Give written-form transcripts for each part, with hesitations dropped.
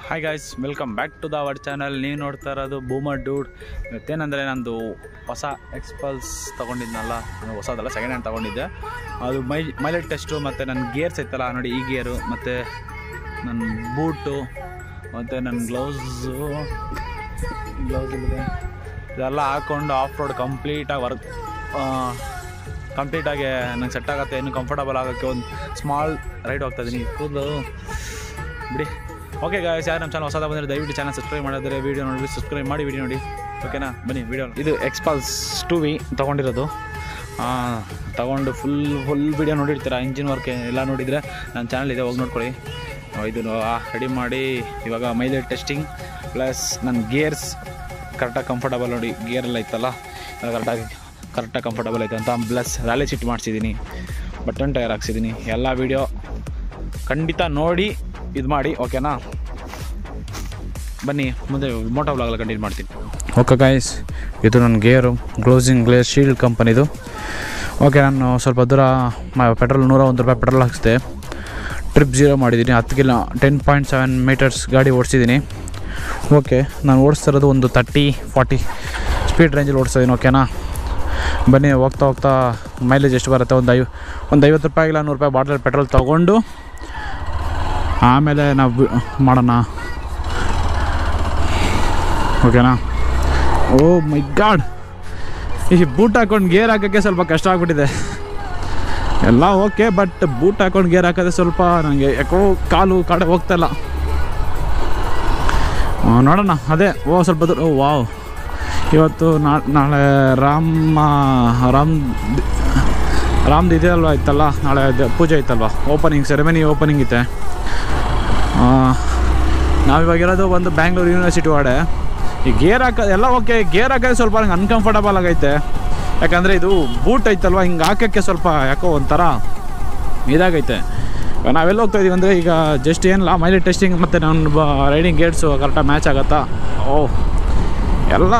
Hi guys, welcome back to the our channel. ನೀವು ನೋಡ್ತಾ ಇರೋದು ಬೂಮರ್ ಡೂಡ್. ಇವತ್ತೇನೆಂದರೆ ನಂದು ಹೊಸ ಎಕ್ಸ್ಪಲ್ಸ್ ತೊಗೊಂಡಿದ್ನಲ್ಲ, ಹೊಸದಲ್ಲ ಸೆಕೆಂಡ್ ಹ್ಯಾಂಡ್ ತೊಗೊಂಡಿದ್ದೆ. ಅದು ಮೈಲೇಜ್ ಟೆಸ್ಟು ಮತ್ತು ನನ್ನ ಗೇರ್ಸ್ ಐತಲ್ಲ ನೋಡಿ, ಈ ಗೇರು ಮತ್ತು ನನ್ನ ಬೂಟು ಮತ್ತು ನನ್ನ ಗ್ಲೌಸು ಇದೆ, ಇದೆಲ್ಲ ಹಾಕ್ಕೊಂಡು ಆಫ್ ರೋಡ್ ಕಂಪ್ಲೀಟಾಗಿ ನಂಗೆ ಸೆಟ್ ಆಗುತ್ತೆ. ಇನ್ನು ಕಂಫರ್ಟಬಲ್ ಆಗೋಕ್ಕೆ ಒಂದು ಸ್ಮಾಲ್ ರೈಡ್ ಹೋಗ್ತಾಯಿದ್ದೀನಿ. ಕೂದಲು ಬಿಡಿ. ಓಕೆ ಗಾಯ್ಸ್, ಯಾರು ನಮ್ಮ ಚಾನಲ್ ಹೊಸದ ಬಂದರೆ ದಯವಿಟ್ಟು ಚಾನಲ್ ಸಬ್ಸ್ಕ್ರೈಬ್ ಮಾಡಿದ್ರೆ ವೀಡಿಯೋ ನೋಡಿ, ಸಬ್ಸ್ಕ್ರೈಬ್ ಮಾಡಿ ವೀಡಿಯೋ ನೋಡಿ, ಓಕೆನಾ? ಬನ್ನಿ ವಿಡಿಯೋ. ಇದು ಎಕ್ಸ್ಪಲ್ಸ್ 2V ತೊಗೊಂಡಿರೋದು. ತೊಗೊಂಡು ಫುಲ್ ವೀಡಿಯೋ ನೋಡಿರ್ತೀರ, ಇಂಜಿನ್ ವರ್ಕ್ ಎಲ್ಲ ನೋಡಿದರೆ ನನ್ನ ಚಾನಲ್ ಇದೆ, ಹೋಗಿ ನೋಡ್ಕೊಳ್ಳಿ. ಇದು ರೆಡಿ ಮಾಡಿ ಇವಾಗ ಮೈಲೇಜ್ ಟೆಸ್ಟಿಂಗ್ ಪ್ಲಸ್ ನನ್ನ ಗೇರ್ಸ್ ಕರೆಕ್ಟಾಗಿ ಕಂಫರ್ಟಬಲ್ ನೋಡಿ, ಗೇರೆಲ್ಲ ಇತ್ತಲ್ಲ ಕರೆಕ್ಟಾಗಿ ಕಂಫರ್ಟಬಲ್ ಐತೆ ಅಂತ, ಪ್ಲಸ್ ರ್ಯಾಲಿ ಸೀಟ್ ಮಾಡಿಸಿದ್ದೀನಿ, ಬಟನ್ ಟೈರ್ ಹಾಕ್ಸಿದ್ದೀನಿ. ಎಲ್ಲ ವೀಡಿಯೋ ಖಂಡಿತ ನೋಡಿ ಇದು ಮಾಡಿ, ಓಕೆನಾ? ಬನ್ನಿ ಮುಂದೆ ಮೋಟೋ ವ್ಲಾಗಲ್ಲಿ ಕಂಟಿನ್ಯೂ ಮಾಡ್ತೀನಿ. ಓಕೆ ಗಾಯ್ಸ್, ಇದು ನನ್ನ ಗೇರು ಗ್ಲೋಸಿಂಗ್ ಗ್ಲೇರ್ ಶೀಲ್ಡ್ ಕಂಪನಿದು. ಓಕೆ, ನಾನು ಸ್ವಲ್ಪ ದೂರ ಪೆಟ್ರೋಲ್ 101 ರೂಪಾಯಿ ಪೆಟ್ರೋಲ್ ಹಾಕ್ಸಿದೆ. ಟ್ರಿಪ್ 0 ಮಾಡಿದ್ದೀನಿ. 10.7 ಮೀಟರ್ಸ್ ಗಾಡಿ ಓಡಿಸಿದ್ದೀನಿ. ಓಕೆ, ನಾನು ಓಡಿಸ್ತಿರೋದು ಒಂದು 30-40 ಸ್ಪೀಡ್ ರೇಂಜಲ್ಲಿ ಓಡಿಸ್ತಿದ್ದೀನಿ, ಓಕೆನಾ? ಬನ್ನಿ ಹೋಗ್ತಾ ಮೈಲೇಜ್ ಎಷ್ಟು ಬರುತ್ತೆ, ಒಂದು 50 ರೂಪಾಯಿ ಇಲ್ಲ 100 ರೂಪಾಯಿ ಬಾಟಲ್ ಪೆಟ್ರೋಲ್ ತೊಗೊಂಡು ಆಮೇಲೆ ನಾವು ಮಾಡೋಣ, ಓಕೆನಾ? ಓ ಮೈ ಗಾಡ್, ಈ ಬೂಟ್ ಹಾಕ್ಕೊಂಡು ಗೇರ್ ಹಾಕೋಕ್ಕೆ ಸ್ವಲ್ಪ ಕಷ್ಟ ಆಗ್ಬಿಟ್ಟಿದೆ. ಎಲ್ಲ ಓಕೆ, ಬಟ್ ಬೂಟ್ ಹಾಕ್ಕೊಂಡು ಗೇರ್ ಹಾಕೋದೇ ಸ್ವಲ್ಪ ನನಗೆ ಯಾಕೋ ಕಾಲು ಕಡೆ ಹೋಗ್ತಾಯಿಲ್ಲ. ನೋಡೋಣ, ಅದೇ ಸ್ವಲ್ಪ ದೂರ. ವಾವ್, ಇವತ್ತು ನಾಳೆ ರಾಮ್ದು ಇದೆ ಅಲ್ವಾ, ಇತ್ತಲ್ಲ ನಾಳೆ ಪೂಜೆ ಇತ್ತಲ್ವ, ಸೆರೆಮನಿ ಓಪನಿಂಗ್ ಇತ್ತೆ. ನಾವಿವಾಗಿರೋದು ಒಂದು ಬ್ಯಾಂಗ್ಳೂರು ಯೂನಿವರ್ಸಿಟಿ ವಾಡೆ. ಈ ಗೇರ್ ಎಲ್ಲ ಓಕೆ, ಗೇರ್ ಹಾಕೋದು ಸ್ವಲ್ಪ ನಂಗೆ ಅನ್ಕಂಫರ್ಟಬಲ್ ಆಗೈತೆ. ಯಾಕಂದರೆ ಇದು ಬೂಟ್ ಐತಲ್ವ, ಹಿಂಗೆ ಹಾಕೋಕ್ಕೆ ಸ್ವಲ್ಪ ಯಾಕೋ ಒಂಥರ ಇದಾಗೈತೆ. ನಾವೆಲ್ಲ ಹೋಗ್ತಾಯಿದ್ದೀವಿ ಅಂದರೆ ಈಗ ಜಸ್ಟ್ ಏನಿಲ್ಲ, ಮೈಲೇಜ್ ಟೆಸ್ಟಿಂಗ್ ಮತ್ತು ನನ್ನ ರೈಡಿಂಗ್ ಗೇರ್ಸು ಕರೆಕ್ಟಾಗಿ ಮ್ಯಾಚ್ ಆಗುತ್ತಾ? ಎಲ್ಲ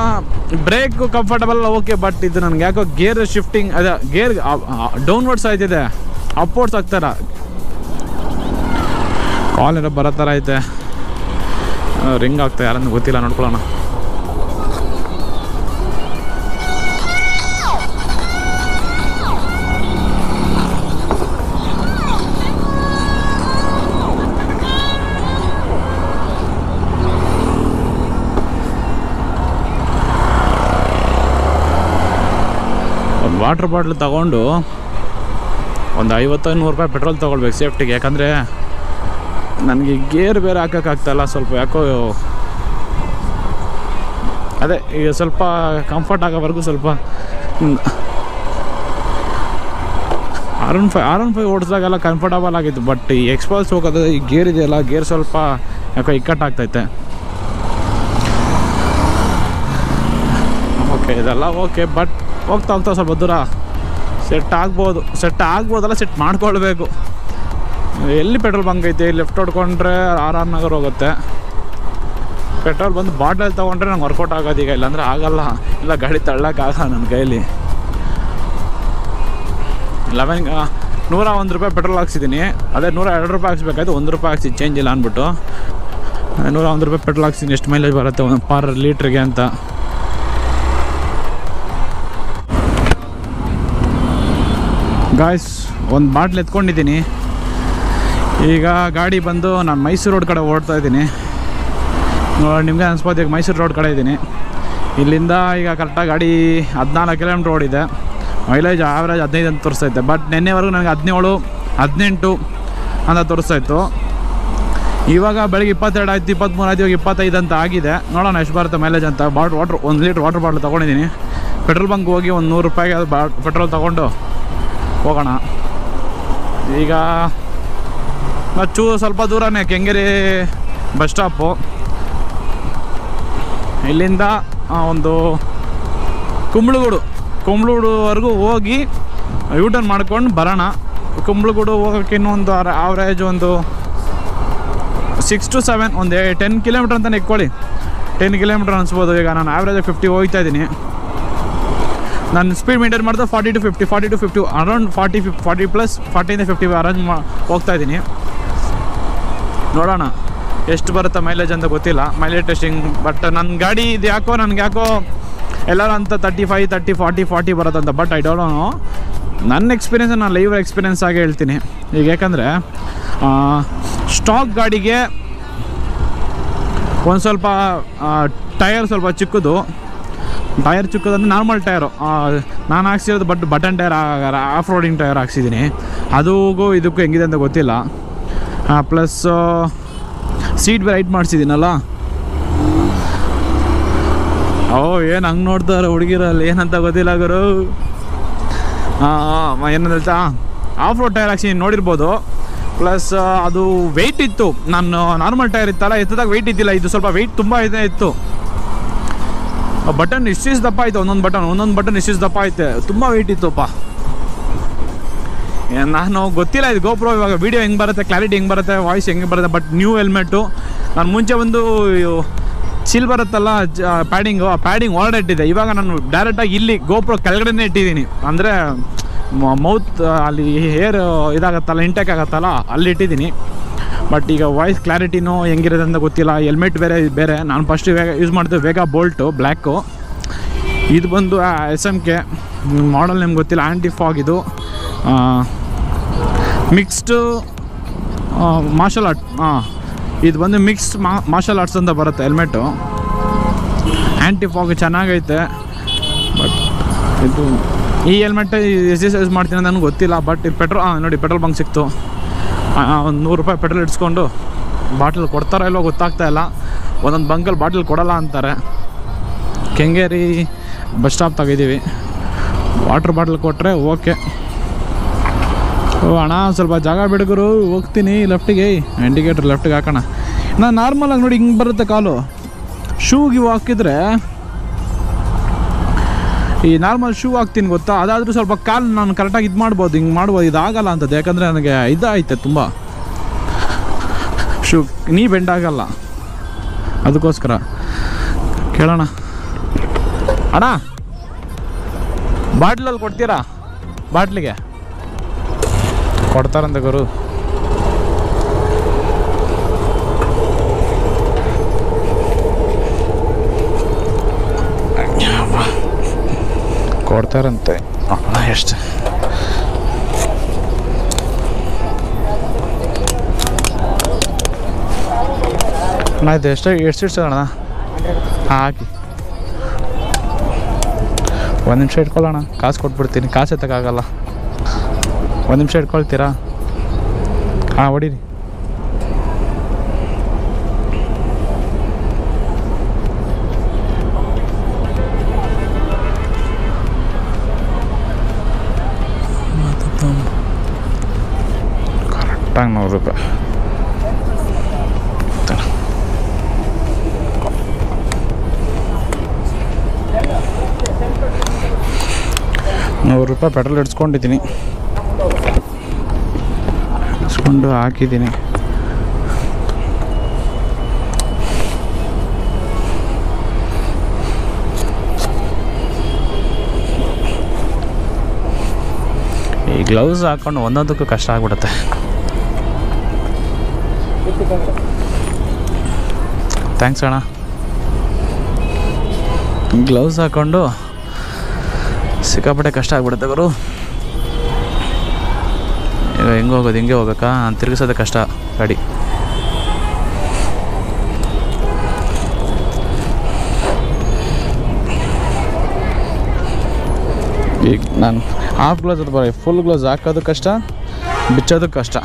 ಬ್ರೇಕು ಕಂಫರ್ಟಬಲ್ ಓಕೆ, ಬಟ್ ಇದು ನನಗೆ ಯಾಕೋ ಗೇರ್ ಶಿಫ್ಟಿಂಗ್ ಅದೇ ಗೇರ್ ಡೌನ್ವರ್ಡ್ಸ್ ಆಯ್ತಿದೆ, ಅಪ್ವರ್ಡ್ಸ್ ಆಗ್ತಾರ. ಕಾಲ್ ಏನೋ ಬರೋ ಥರ ಐತೆ, ರಿಂಗ್ ಆಗ್ತಾ ಯಾರನ್ನು ಗೊತ್ತಿಲ್ಲ, ನೋಡ್ಕೊಳ್ಳೋಣ. ಒಂದು ವಾಟ್ರ್ ಬಾಟ್ಲ್ ತಗೊಂಡು ಒಂದು 50-100 ರೂಪಾಯಿ ಪೆಟ್ರೋಲ್ ತೊಗೊಳ್ಬೇಕು ಸೇಫ್ಟಿಗೆ. ಯಾಕಂದರೆ ನನಗೆ ಗೇರ್ ಬೇರೆ ಹಾಕೋಕ್ಕಾಗ್ತಾಯಿಲ್ಲ, ಸ್ವಲ್ಪ ಯಾಕೋ ಅದೇ ಈಗ ಸ್ವಲ್ಪ ಕಂಫರ್ಟ್ ಆಗೋವರೆಗೂ ಸ್ವಲ್ಪ R15 ಓಡಿಸಿದಾಗೆಲ್ಲ ಕಂಫರ್ಟಬಲ್ ಆಗಿತ್ತು. ಬಟ್ ಈ ಎಕ್ಸ್ಪಲ್ಸ್ ಹೋಗೋದು, ಈ ಗೇರ್ ಇದೆಯಲ್ಲ, ಗೇರ್ ಸ್ವಲ್ಪ ಯಾಕೋ ಇಕ್ಕಟ್ಟಾಗ್ತೈತೆ. ಓಕೆ, ಇದೆಲ್ಲ ಓಕೆ, ಬಟ್ ಹೋಗ್ತಾ ಸ್ವಲ್ಪ ದೂರ ಸೆಟ್ ಆಗ್ಬೋದಲ್ಲ, ಸೆಟ್ ಮಾಡ್ಕೊಳ್ಬೇಕು. ಎಲ್ಲಿ ಪೆಟ್ರೋಲ್ ಬಂಕ್ ಐತೆ, ಲೆಫ್ಟ್ ಹೊಡ್ಕೊಂಡ್ರೆ RR ನಗರ್ ಹೋಗುತ್ತೆ. ಪೆಟ್ರೋಲ್ ಬಂದು ಬಾಟಲ್ ತೊಗೊಂಡ್ರೆ ನಂಗೆ ವರ್ಕೌಟ್ ಆಗೋದು ಈಗ, ಇಲ್ಲಾಂದರೆ ಆಗಲ್ಲ, ಇಲ್ಲ ಗಾಡಿ ತಳ್ಳೋಕ್ಕಾಗಲ್ಲ ನನ್ನ ಕೈಯಲ್ಲಿ. 101 ರೂಪಾಯಿ ಪೆಟ್ರೋಲ್ ಹಾಕ್ಸಿದ್ದೀನಿ. ಅದೇ 102 ರೂಪಾಯಿ ಹಾಕ್ಸ್ಬೇಕಾಯ್ತು, 1 ರೂಪಾಯಿ ಹಾಕ್ಸಿ ಚೇಂಜ್ ಇಲ್ಲ ಅಂದ್ಬಿಟ್ಟು 101 ರೂಪಾಯಿ ಪೆಟ್ರೋಲ್ ಹಾಕ್ಸಿದ್ದೀನಿ. ಎಷ್ಟು ಮೈಲೇಜ್ ಬರುತ್ತೆ ಪರ್ ಲೀಟ್ರಿಗೆ ಅಂತ. ಗಾಯ್ಸ್, ಒಂದು ಬಾಟ್ಲ್ ಎತ್ಕೊಂಡಿದ್ದೀನಿ. ಈಗ ಗಾಡಿ ಬಂದು ನಾನು ಮೈಸೂರು ರೋಡ್ ಕಡೆ ಓಡ್ತಾ ಇದ್ದೀನಿ. ನಿಮಗೆ ಅನ್ಸ್ಬೋದು, ಈಗ ಮೈಸೂರು ರೋಡ್ ಕಡೆ ಇದ್ದೀನಿ. ಇಲ್ಲಿಂದ ಈಗ ಕರೆಕ್ಟಾಗಿ ಗಾಡಿ 14 ಕಿಲೋಮೀಟ್ರ್ ಓಡಿದೆ. ಮೈಲೇಜ್ ಆವ್ರೇಜ್ 15 ಅಂತ ತೋರಿಸ್ತೈತೆ. ಬಟ್ ನಿನ್ನೆವರೆಗೂ ನನಗೆ 17-18 ಅಂತ ತೋರಿಸ್ತಾಯಿತ್ತು. ಇವಾಗ ಬೆಳಗ್ಗೆ 22 ಆಯಿತು, 23 ಆಯಿತು, ಇವಾಗ 25 ಅಂತ ಆಗಿದೆ. ನೋಡೋಣ ಎಷ್ಟು ಬರುತ್ತೆ ಮೈಲೇಜ್ ಅಂತ. 1 ಲೀಟ್ರ್ ವಾಟರ್ ಬಾಟ್ಲ್ ತೊಗೊಂಡಿದ್ದೀನಿ. ಪೆಟ್ರೋಲ್ ಬಂಕ್ ಹೋಗಿ ಒಂದು 100 ರೂಪಾಯಿಗೆ ಅದು ಪೆಟ್ರೋಲ್ ತೊಗೊಂಡು ಹೋಗೋಣ. ಈಗ ಸ್ವಲ್ಪ ದೂರನೇ ಕೆಂಗೇರಿ ಬಸ್ ಸ್ಟಾಪು. ಇಲ್ಲಿಂದ ಒಂದು ಕುಂಬ್ಳಗೂಡುವರೆಗೂ ಹೋಗಿ ಯೂಟರ್ನ್ ಮಾಡ್ಕೊಂಡು ಬರೋಣ. ಕುಂಬ್ಳಗೂಡು ಹೋಗೋಕ್ಕೆ ಇನ್ನೊಂದು ಆವ್ರೇಜ್ ಒಂದು 6 to 7 ಒಂದು 10 ಕಿಲೋಮೀಟ್ರ್ ಅಂತಲೇ ಇಟ್ಕೊಳ್ಳಿ. 10 ಕಿಲೋಮೀಟ್ರ್ ಅನಿಸ್ಬೋದು. ಈಗ ನಾನು ಆವ್ರೇಜ್ 50 ಹೋಗ್ತಾ ಇದ್ದೀನಿ. ನಾನು ಸ್ಪೀಡ್ ಮೇಂಟೈನ್ ಮಾಡಿದ್ರೆ 40 to 50 ಅರೌಂಡ್ 40 ಪ್ಲಸ್ 40ಇಂದ 50 ಅರೇಂಜ್ ಹೋಗ್ತಾಯಿದ್ದೀನಿ. ನೋಡೋಣ ಎಷ್ಟು ಬರುತ್ತೆ ಮೈಲೇಜ್ ಅಂತ ಗೊತ್ತಿಲ್ಲ, ಮೈಲೇಜ್ ಟೆಸ್ಟಿಂಗ್. ಬಟ್ ನನ್ನ ಗಾಡಿ ಇದು ಯಾಕೋ ನನಗೆ ಯಾಕೋ ಎಲ್ಲರೂ ಅಂತ 35, 30, 40 ಬರುತ್ತಂತ. ಬಟ್ ಐ ಡೋಂಟ್ ನೋ, ನನ್ನ ಎಕ್ಸ್ಪೀರಿಯೆನ್ಸ್ ನಾನು ಲೈವ್ ಎಕ್ಸ್ಪೀರಿಯೆನ್ಸ್ ಆಗಿ ಹೇಳ್ತೀನಿ. ಈಗ ಯಾಕಂದರೆ ಸ್ಟಾಕ್ ಗಾಡಿಗೆ ಒಂದು ಸ್ವಲ್ಪ ಟೈರ್ ಸ್ವಲ್ಪ ಚಿಕ್ಕದು ಅಂದರೆ ನಾರ್ಮಲ್ ಟೈರು ನಾನು ಹಾಕ್ಸಿರೋದು. But button tyre, off roading tyre ಹಾಕ್ಸಿದ್ದೀನಿ. ಅದಕ್ಕೂ ಇದಕ್ಕೂ ಹೆಂಗಿದೆ ಅಂತ ಗೊತ್ತಿಲ್ಲ. ಪ್ಲಸ್ ಸೀಟ್ ರೈಟ್ ಮಾಡಿಸಿದ್ದೀನಲ್ಲ. ಏನು ಹಂಗೆ ನೋಡ್ತಾರೆ ಹುಡುಗಿರಲ್ಲಿ, ಏನಂತ ಗೊತ್ತಿಲ್ಲ ಗುರು. ಏನಂತ ಆಫ್ ರೋಡ್ ಟೈರ್ ಹಾಕ್ಸಿದ್ದೀನಿ, ನೋಡಿರ್ಬೋದು. ಪ್ಲಸ್ ಅದು ವೆಯ್ಟ್ ಇತ್ತು. ನಾನು ನಾರ್ಮಲ್ ಟೈರ್ ಇತ್ತಲ್ಲ, ಎತ್ತದಾಗ ವೆಯ್ಟ್ ಇದ್ದಿಲ್ಲ. ಇದು ಸ್ವಲ್ಪ ವೆಯ್ಟ್ ತುಂಬ ಇತ್ತು. ಬಟನ್ ಇಷ್ಟಿಸ್ ದಪ್ಪ ಆಯಿತು, ಒಂದೊಂದು ಬಟನ್ ಇಷ್ಟಿಸ್ ದಪ್ಪ ಐತೆ, ತುಂಬ ವೆಯ್ಟ್ ಇತ್ತುಪ್ಪ. ನಾನು ಗೊತ್ತಿಲ್ಲ ಇದು ಗೋಪ್ರೋ ಇವಾಗ ವೀಡಿಯೋ ಹೆಂಗೆ ಬರುತ್ತೆ, ಕ್ಲಾರಿಟಿ ಹೆಂಗೆ ಬರುತ್ತೆ, ವಾಯ್ಸ್ ಹೆಂಗೆ ಬರುತ್ತೆ. But new helmet. ನಾನು ಮುಂಚೆ ಒಂದು ಚಿಲ್ ಬರುತ್ತಲ್ಲ ಪ್ಯಾಡಿಂಗು, ಆ ಪ್ಯಾಡಿಂಗ್ ಒಳಗಡೆ ಇಟ್ಟಿದ್ದೆ. ಇವಾಗ ನಾನು ಡೈರೆಕ್ಟಾಗಿ ಇಲ್ಲಿ ಗೋಪ್ರೋ ಕೆಳಗಡೆನೇ ಇಟ್ಟಿದ್ದೀನಿ. ಅಂದರೆ ಮೌತ್ ಅಲ್ಲಿ ಹೇರ್ ಇದಾಗತ್ತಲ್ಲ, ಇಂಟೇಕ್ ಆಗುತ್ತಲ್ಲ, ಅಲ್ಲಿ ಇಟ್ಟಿದ್ದೀನಿ. ಬಟ್ ಈಗ ವಾಯ್ಸ್ ಕ್ಲಾರಿಟಿನೂ ಹೆಂಗಿರೋದು ಅಂತ ಗೊತ್ತಿಲ್ಲ. ಹೆಲ್ಮೆಟ್ ಬೇರೆ. ನಾನು ಫಸ್ಟ್ ಯೂಸ್ ಮಾಡ್ತೀವಿ ವೇಗಾ ಬೋಲ್ಟು ಬ್ಲ್ಯಾಕು. ಇದು ಬಂದು SMK ಮಾಡಲ್, ನಿಮ್ಗೆ ಗೊತ್ತಿಲ್ಲ. ಆ್ಯಂಟಿ ಫಾಗ್ ಇದು. ಮಿಕ್ಸ್ಡು ಮಾರ್ಷಲ್ ಆರ್ಟ್. ಇದು ಬಂದು ಮಿಕ್ಸ್ಡ್ ಮಾರ್ಷಲ್ ಆರ್ಟ್ಸ್ ಅಂತ ಬರುತ್ತೆ ಹೆಲ್ಮೆಟ್ಟು. ಆ್ಯಂಟಿ ಫಾಗ್ ಚೆನ್ನಾಗೈತೆ. ಬಟ್ ಇದು ಈ ಹೆಲ್ಮೆಟ್ ಎಷ್ಟು ಯೂಸ್ ಮಾಡ್ತೀನಿ ಅಂತ ನನಗೆ ಗೊತ್ತಿಲ್ಲ. ಬಟ್ ಇದು ನೋಡಿ ಪೆಟ್ರೋಲ್ ಬಂಕ್ ಸಿಕ್ತು. ಒಂದು 100 ರೂಪಾಯಿ ಪೆಟ್ರೋಲ್ ಇಡ್ಸ್ಕೊಂಡು ಬಾಟ್ಲ್ ಕೊಡ್ತಾರೋ ಇಲ್ಲೋ ಗೊತ್ತಾಗ್ತಾ ಇಲ್ಲ. ಒಂದೊಂದು ಬಂಕಲ್ಲಿ ಬಾಟ್ಲ್ ಕೊಡೋಲ್ಲ ಅಂತಾರೆ. ಕೆಂಗೇರಿ ಬಸ್ ಸ್ಟಾಪ್ ತೆಗಿದ್ದೀವಿ. ವಾಟ್ರ್ ಬಾಟ್ಲ್ ಕೊಟ್ಟರೆ ಓಕೆ. ಅಣ್ಣ ಸ್ವಲ್ಪ ಜಾಗ ಬಿಡುಗರು, ಹೋಗ್ತೀನಿ ಲೆಫ್ಟಿಗೆ. ಇಂಡಿಕೇಟರ್ ಲೆಫ್ಟಿಗೆ ಹಾಕೋಣ. ನಾನು ನಾರ್ಮಲಾಗಿ ನೋಡಿ ಹಿಂಗೆ ಬರುತ್ತೆ ಕಾಲು. ಶೂಗೆ ಹಾಕಿದ್ರೆ ಈ ನಾರ್ಮಲ್ ಶೂ ಹಾಕ್ತೀನಿ ಗೊತ್ತಾ, ಅದಾದರೂ ಸ್ವಲ್ಪ ಕಾಲು ನಾನು ಕರೆಕ್ಟಾಗಿ ಇದು ಮಾಡ್ಬೋದು, ಹಿಂಗೆ ಮಾಡ್ಬೋದು. ಇದಾಗಲ್ಲ ಅಂತದ್ದು, ಯಾಕಂದರೆ ನನಗೆ ಇದಾಯ್ತೆ ತುಂಬ. ಶೂ ನೀ ಬೆಂಡ್ ಆಗಲ್ಲ, ಅದಕ್ಕೋಸ್ಕರ. ಕೇಳೋಣ ಅಣ್ಣ, ಬಾಟ್ಲಲ್ಲಿ ಕೊಡ್ತೀರಾ? ಬಾಟ್ಲಿಗೆ ಕೊಡ್ತಾರಂತ ಗುರು. ಕೊಡ್ತಾರಂತೆ. ಎಷ್ಟು ಅಣ್ಣ ಇದು ಎಷ್ಟು ಅಣ್ಣ? ಹಾಕಿ ಒಂದು ನಿಮಿಷ ಇಟ್ಕೊಳ್ಳೋಣ, ಕಾಸು ಕೊಟ್ಬಿಡ್ತೀನಿ. ಕಾಸು ಎತ್ತಕ್ಕಾಗಲ್ಲ. ಒಂದು ನಿಮಿಷ ಇಟ್ಕೊಳ್ತೀರಾ? ಹೊಡೀರಿ. ಕರೆಕ್ಟಾಗಿ 100 ರೂಪಾಯಿ. 100 ರೂಪಾಯಿ ಪೆಟ್ರೋಲ್ ಇಡ್ಸ್ಕೊಂಡಿದ್ದೀನಿ, ಇಡ್ಸ್ಕೊಂಡು ಹಾಕಿದ್ದೀನಿ. ಈ ಗ್ಲೌಸ್ ಹಾಕ್ಕೊಂಡು ಒಂದೊಂದಕ್ಕೂ ಕಷ್ಟ ಆಗ್ಬಿಡುತ್ತೆ. ಥ್ಯಾಂಕ್ಸ್ ಅಣ್ಣ. ಗ್ಲೌಸ್ ಹಾಕ್ಕೊಂಡು ಸಿಕ್ಕಾಪಟ್ಟೆ ಕಷ್ಟ ಆಗ್ಬಿಡುತ್ತೆ ಗುರು. ಈಗ ಹೆಂಗೆ ಹೋಗೋದು, ಹಿಂಗೆ ಹೋಗ್ಬೇಕಾ? ತಿರುಗಿಸೋದೇ ಕಷ್ಟ ಗಾಡಿ. ಈಗ ನಾನು ಹಾಫ್ ಗ್ಲೌಸ್ ಅದು ಬರೀ, ಫುಲ್ ಗ್ಲೌಸ್ ಹಾಕೋದು ಕಷ್ಟ, ಬಿಚ್ಚೋದು ಕಷ್ಟ.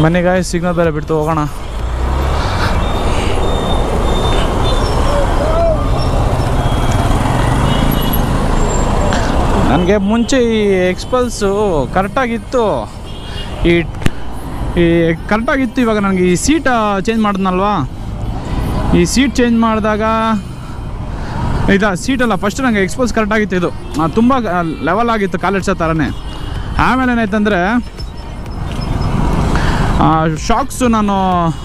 ಮನೆಗಾಯ ಸಿಗ್ನಲ್ ಬೇರೆ ಬಿಡ್ತು, ಹೋಗೋಣ. ನನಗೆ ಮುಂಚೆ ಈ ಎಕ್ಸ್ಪಲ್ಸು ಕರೆಕ್ಟಾಗಿತ್ತು, ಈ ಕರೆಕ್ಟಾಗಿತ್ತು. ಇವಾಗ ನನಗೆ ಈ ಸೀಟ್ ಚೇಂಜ್ ಮಾಡಿದ್ನಲ್ವಾ, ಈ ಸೀಟ್ ಚೇಂಜ್ ಮಾಡಿದಾಗ ಸೀಟಲ್ಲ, ಫಸ್ಟ್ ನನಗೆ ಎಕ್ಸ್ಪಲ್ಸ್ ಕರೆಕ್ಟಾಗಿತ್ತು. ಇದು ತುಂಬ ಲೆವೆಲ್ ಆಗಿತ್ತು, ಕಾಲಿಡ್ಸೋ ಥರನೇ. ಆಮೇಲೆ ಏನಾಯ್ತಂದರೆ ಶಾಕ್ಸು ನಾನು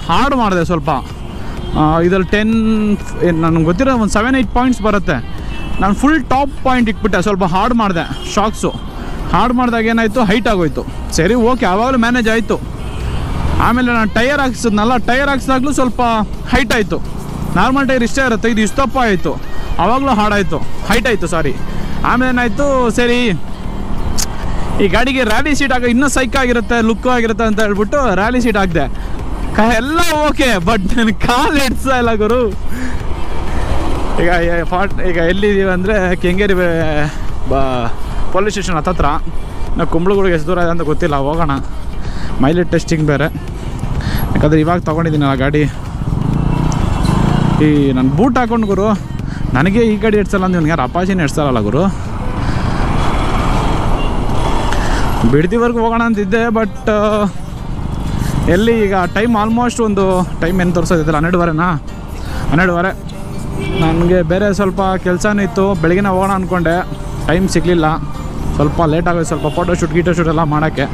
ಹಾರ್ಡ್ ಮಾಡಿದೆ ಸ್ವಲ್ಪ. ಇದರಲ್ಲಿ 10 ನನಗೆ ಗೊತ್ತಿರೋ ಒಂದು 7-8 ಪಾಯಿಂಟ್ಸ್ ಬರುತ್ತೆ. ನಾನು ಫುಲ್ ಟಾಪ್ ಪಾಯಿಂಟ್ ಇಟ್ಬಿಟ್ಟೆ, ಸ್ವಲ್ಪ ಹಾರ್ಡ್ ಮಾಡಿದೆ ಶಾಕ್ಸು. ಹಾರ್ಡ್ ಮಾಡಿದಾಗ ಏನಾಯಿತು, ಹೈಟ್ ಆಗೋಯ್ತು. ಸರಿ ಓಕೆ, ಆವಾಗಲೂ ಮ್ಯಾನೇಜ್ ಆಯಿತು. ಆಮೇಲೆ ನಾನು ಟೈರ್ ಹಾಕ್ಸಿದ್ನಲ್ಲ, ಟೈರ್ ಹಾಕ್ಸಿದಾಗಲೂ ಸ್ವಲ್ಪ ಹೈಟ್ ಆಯಿತು. ನಾರ್ಮಲ್ ಟೈರ್ ಇಷ್ಟೇ ಇರುತ್ತೆ, ಇದು ಇಷ್ಟಪ್ಪ ಆಯಿತು, ಆವಾಗಲೂ ಹಾರ್ಡಾಯಿತು, ಹೈಟ್ ಆಯಿತು ಸಾರಿ. ಆಮೇಲೆ ಏನಾಯಿತು, ಸರಿ ಈ ಗಾಡಿಗೆ ರ್ಯಾಲಿ ಸೀಟ್ ಇನ್ನೂ ಸೈಕ್ ಆಗಿರುತ್ತೆ, ಲುಕ್ ಆಗಿರುತ್ತೆ ಅಂತ ಹೇಳ್ಬಿಟ್ಟು ರ್ಯಾಲಿ ಸೀಟ್ ಹಾಕಿದೆ. ಎಲ್ಲ ಓಕೆ, ಬಟ್ ನನ್ನ ಕಾಲು ಹಿಡ್ಸ್ತಾ ಇಲ್ಲ ಗುರು. ಈಗ ಎಲ್ಲಿದ್ದೀವಿ ಅಂದರೆ ಕೆಂಗೇರಿ ಪೊಲೀಸ್ ಸ್ಟೇಷನ್ ಹತ್ತತ್ರ. ನಾವು ಕುಂಬಳಗೂಡಿಗೆ ಎಷ್ಟು ದೂರ ಇದೆ ಅಂತ ಗೊತ್ತಿಲ್ಲ, ಹೋಗೋಣ. ಮೈಲೇಜ್ ಟೆಸ್ಟಿಂಗ್ ಬೇರೆ, ಯಾಕಂದರೆ ಇವಾಗ ತೊಗೊಂಡಿದ್ದೀನಲ್ಲ ಗಾಡಿ. ಈ ನಾನು ಬೂಟ್ ಹಾಕೊಂಡು ಗುರು, ನನಗೆ ಈ ಗಾಡಿ ಹಿಡ್ಸಲ್ಲ ಅಂದ್ರೆ ಇವ್ನಿಗೆ ಯಾರು ಅಪಾಚಿನೇ ಹಿಡ್ಸಲ್ಲ ಗುರು. ಬಿಡ್ದಿವರೆಗೂ ಹೋಗೋಣ ಅಂತಿದ್ದೆ, ಬಟ್ ಎಲ್ಲಿ ಈಗ ಟೈಮ್ ಆಲ್ಮೋಸ್ಟ್ ಒಂದು ಟೈಮ್ ಏನು ತೋರಿಸೋದಿಲ್ಲ, 12:30 ನನಗೆ ಬೇರೆ ಸ್ವಲ್ಪ ಕೆಲಸನೂ ಇತ್ತು. ಬೆಳಗಿನ ಹೋಗೋಣ ಅಂದ್ಕೊಂಡೆ, ಟೈಮ್ ಸಿಗಲಿಲ್ಲ, ಸ್ವಲ್ಪ ಲೇಟ್ ಆಗೋದು, ಸ್ವಲ್ಪ ಫೋಟೋಶೂಟ್ ಗೀಟೋಶೂಟ್ ಎಲ್ಲ ಮಾಡೋಕ್ಕೆ.